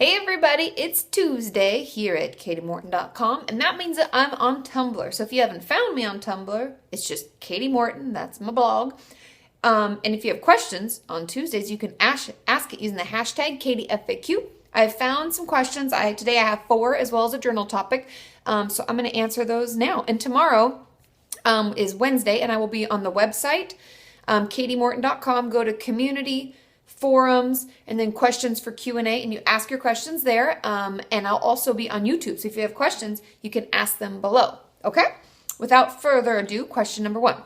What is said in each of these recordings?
Hey everybody, it's Tuesday here at KatiMorton.com, and that means that I'm on Tumblr. So if you haven't found me on Tumblr, it's just Kati Morton, that's my blog. And if you have questions on Tuesdays, you can ask it using the hashtag KatiFAQ. I've found some questions. Today I have 4 as well as a journal topic. So I'm going to answer those now. And tomorrow is Wednesday, and I will be on the website, KatiMorton.com. Go to community, forums, and then questions for Q&A, and you ask your questions there. And I'll also be on YouTube. So if you have questions, you can ask them below. Okay? Without further ado, question number 1.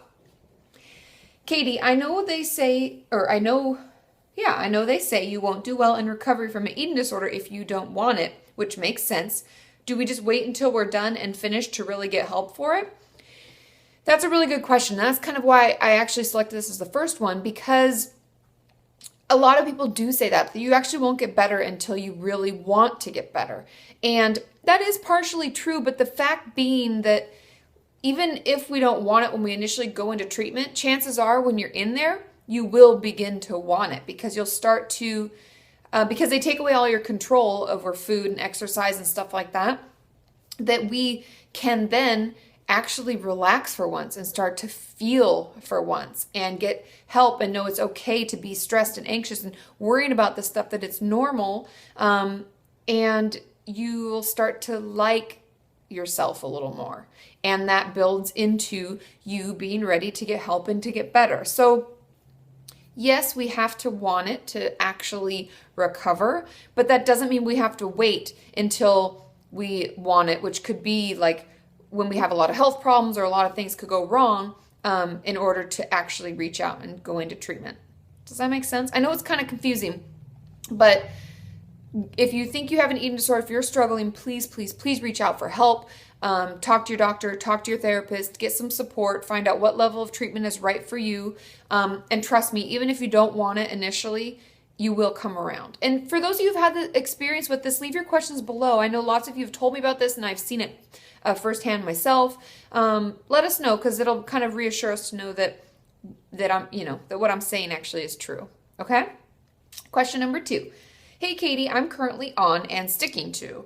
Kati, I know they say you won't do well in recovery from an eating disorder if you don't want it, which makes sense. Do we just wait until we're done and finished to really get help for it? That's a really good question. That's kind of why I actually selected this as the first one, because a lot of people do say that you actually won't get better until you really want to get better. And that is partially true, but the fact being that even if we don't want it when we initially go into treatment, chances are when you're in there, you will begin to want it because you'll start to, because they take away all your control over food and exercise and stuff like that, that we can then actually relax for once and start to feel for once and get help and know it's okay to be stressed and anxious and worrying about the stuff, that it's normal. And you will start to like yourself a little more. And that builds into you being ready to get help and to get better. So yes, we have to want it to actually recover, but that doesn't mean we have to wait until we want it, which could be like when we have a lot of health problems or a lot of things could go wrong, in order to actually reach out and go into treatment. Does that make sense? I know it's kind of confusing, but if you think you have an eating disorder, if you're struggling, please, please, please reach out for help. Talk to your doctor, talk to your therapist, get some support, find out what level of treatment is right for you. And trust me, even if you don't want it initially, you will come around. And for those of you who've had the experience with this, leave your questions below. I know lots of you have told me about this and I've seen it firsthand myself. Let us know, because it'll kind of reassure us to know that that what I'm saying actually is true. Okay? Question number 2. Hey Kati, I'm currently on and sticking to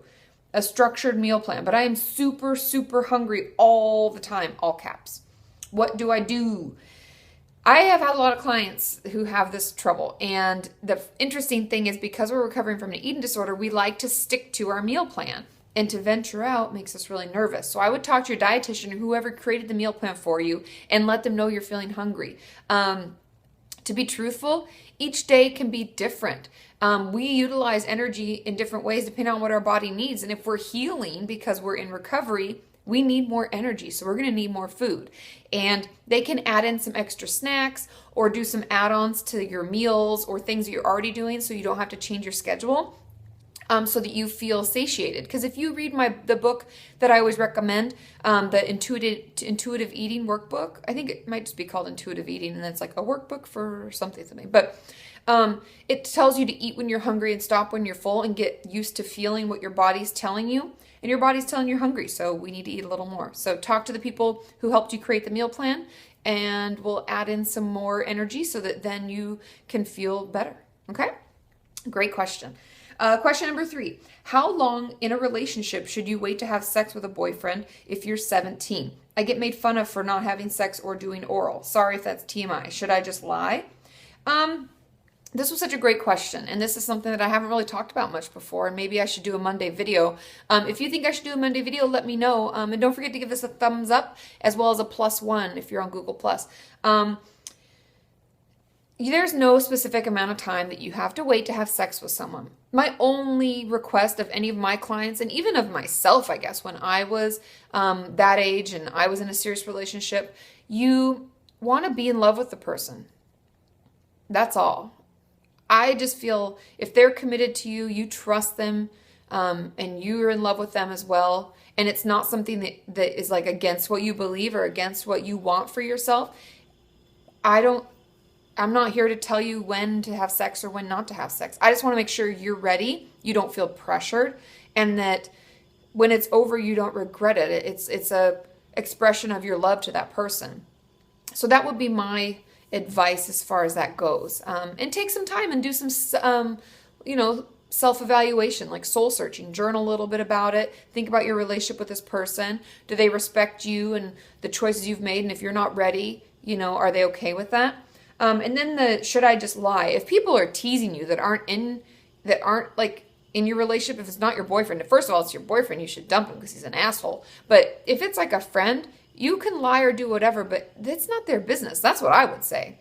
a structured meal plan, but I am super, super hungry all the time, all caps. What do I do? I have had a lot of clients who have this trouble, and the interesting thing is because we're recovering from an eating disorder, we like to stick to our meal plan, and to venture out makes us really nervous. So I would talk to your dietitian or whoever created the meal plan for you and let them know you're feeling hungry. To be truthful, each day can be different. We utilize energy in different ways depending on what our body needs. And if we're healing because we're in recovery, we need more energy. So we're going to need more food. And they can add in some extra snacks or do some add-ons to your meals or things that you're already doing so you don't have to change your schedule. So that you feel satiated. Because if you read the book that I always recommend, the intuitive eating workbook, I think it might just be called Intuitive Eating, and that's like a workbook for something. But it tells you to eat when you're hungry and stop when you're full, and get used to feeling what your body's telling you. And your body's telling you you're hungry, so we need to eat a little more. So talk to the people who helped you create the meal plan, and we'll add in some more energy so that then you can feel better. Okay? Great question. Question number 3. How long in a relationship should you wait to have sex with a boyfriend if you're 17? I get made fun of for not having sex or doing oral. Sorry if that's TMI. Should I just lie? This was such a great question, and this is something that I haven't really talked about much before, and maybe I should do a Monday video. If you think I should do a Monday video, let me know. And don't forget to give this a thumbs up, as well as a +1 if you're on Google+. There's no specific amount of time that you have to wait to have sex with someone. My only request of any of my clients, and even of myself, I guess, when I was that age and I was in a serious relationship, you want to be in love with the person. That's all. I just feel if they're committed to you, you trust them, and you're in love with them as well, and it's not something that is like against what you believe or against what you want for yourself, I'm not here to tell you when to have sex or when not to have sex. I just want to make sure you're ready, you don't feel pressured, and that when it's over, you don't regret it. It's a expression of your love to that person. So that would be my advice as far as that goes. And take some time and do some, self-evaluation, like soul searching, journal a little bit about it, think about your relationship with this person. Do they respect you and the choices you've made? And if you're not ready, are they okay with that? And then should I just lie? If people are teasing you that aren't like in your relationship, if it's not your boyfriend, first of all, it's your boyfriend, you should dump him because he's an asshole. But if it's like a friend, you can lie or do whatever, but it's not their business. That's what I would say.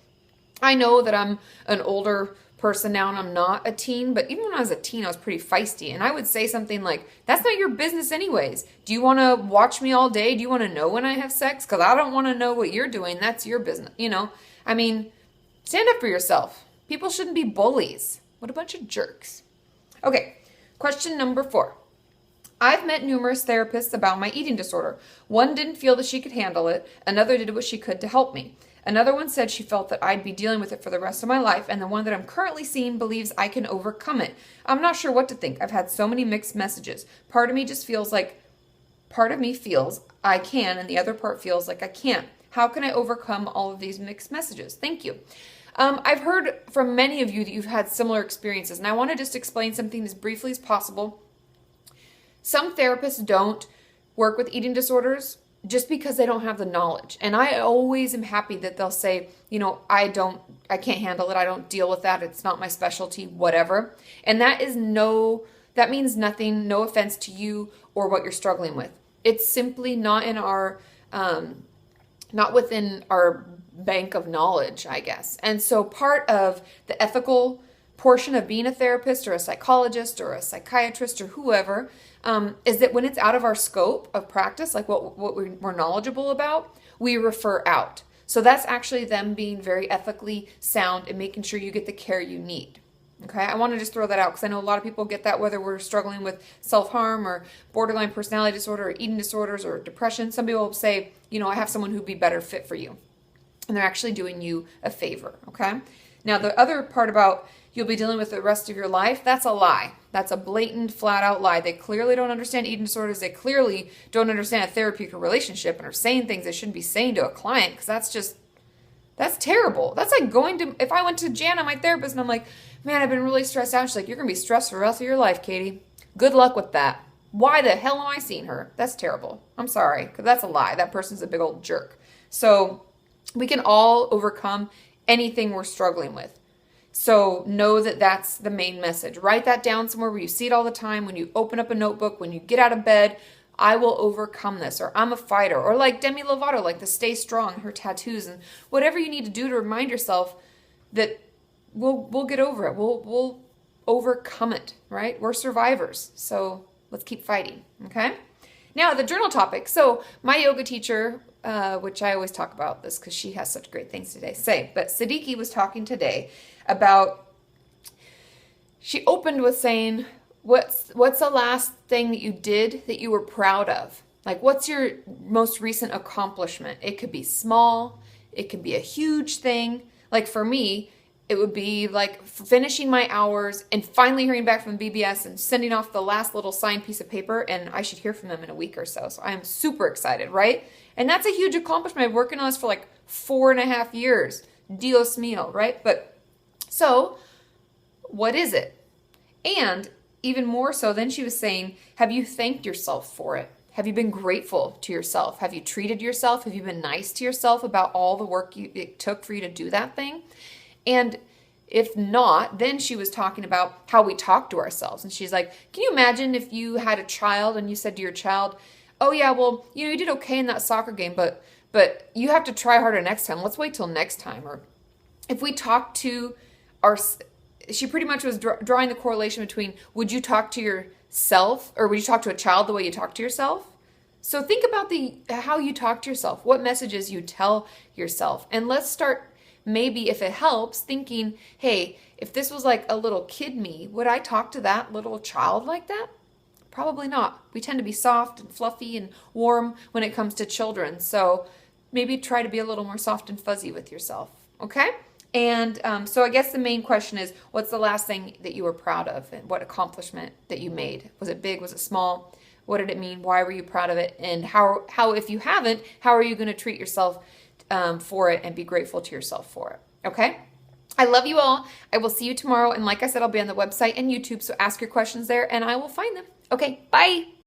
I know that I'm an older person now and I'm not a teen, but even when I was a teen, I was pretty feisty. And I would say something like, that's not your business anyways. Do you want to watch me all day? Do you want to know when I have sex? Because I don't want to know what you're doing. That's your business. I mean, stand up for yourself. People shouldn't be bullies. What a bunch of jerks. Okay, question number 4. I've met numerous therapists about my eating disorder. One didn't feel that she could handle it. Another did what she could to help me. Another one said she felt that I'd be dealing with it for the rest of my life, and the one that I'm currently seeing believes I can overcome it. I'm not sure what to think. I've had so many mixed messages. Part of me feels I can, and the other part feels like I can't. How can I overcome all of these mixed messages? Thank you. I've heard from many of you that you've had similar experiences, and I want to just explain something as briefly as possible. Some therapists don't work with eating disorders just because they don't have the knowledge. And I always am happy that they'll say, I can't handle it. I don't deal with that. It's not my specialty, whatever. And that means nothing, no offense to you or what you're struggling with. It's simply not within our bank of knowledge, I guess. And so part of the ethical portion of being a therapist or a psychologist or a psychiatrist or whoever is that when it's out of our scope of practice, like what we're knowledgeable about, we refer out. So that's actually them being very ethically sound and making sure you get the care you need. Okay, I want to just throw that out because I know a lot of people get that whether we're struggling with self-harm or borderline personality disorder or eating disorders or depression. Some people will say, I have someone who'd be better fit for you. And they're actually doing you a favor, okay? Now, the other part about you'll be dealing with the rest of your life, that's a lie. That's a blatant, flat-out lie. They clearly don't understand eating disorders. They clearly don't understand a therapeutic relationship and are saying things they shouldn't be saying to a client because that's terrible. That's like if I went to Jana, my therapist, and I'm like, man, I've been really stressed out. She's like, you're going to be stressed for the rest of your life, Katie. Good luck with that. Why the hell am I seeing her? That's terrible. I'm sorry, because that's a lie. That person's a big old jerk. So we can all overcome anything we're struggling with. So know that that's the main message. Write that down somewhere where you see it all the time. When you open up a notebook, when you get out of bed, I will overcome this, or I'm a fighter, or like Demi Lovato, like the Stay Strong, her tattoos, and whatever you need to do to remind yourself that we'll get over it. We'll overcome it, right? We're survivors. So let's keep fighting, okay? Now, the journal topic. So my yoga teacher, which I always talk about this because she has such great things to say, but Siddiqui was talking today about, she opened with saying, what's the last thing that you did that you were proud of? Like, what's your most recent accomplishment? It could be small. It could be a huge thing. Like for me, it would be like finishing my hours and finally hearing back from BBS and sending off the last little signed piece of paper, and I should hear from them in a week or so. So I am super excited, right? And that's a huge accomplishment. I've been working on this for like 4.5 years. Dios mío, right? But so what is it? And even more so, then she was saying, have you thanked yourself for it? Have you been grateful to yourself? Have you treated yourself? Have you been nice to yourself about all the work it took for you to do that thing? And if not, then she was talking about how we talk to ourselves. And she's like, can you imagine if you had a child and you said to your child, oh yeah, well, you did okay in that soccer game, but you have to try harder next time. Let's wait till next time. Or if we talk to she pretty much was drawing the correlation between, would you talk to yourself or would you talk to a child the way you talk to yourself? So think about how you talk to yourself, what messages you tell yourself. And let's start, maybe if it helps, thinking, hey, if this was like a little kid me, would I talk to that little child like that? Probably not. We tend to be soft and fluffy and warm when it comes to children. So maybe try to be a little more soft and fuzzy with yourself. Okay? And so I guess the main question is, what's the last thing that you were proud of and what accomplishment that you made? Was it big? Was it small? What did it mean? Why were you proud of it? And how if you haven't, how are you going to treat yourself for it and be grateful to yourself for it? Okay? I love you all. I will see you tomorrow. And like I said, I'll be on the website and YouTube. So ask your questions there and I will find them. Okay, bye.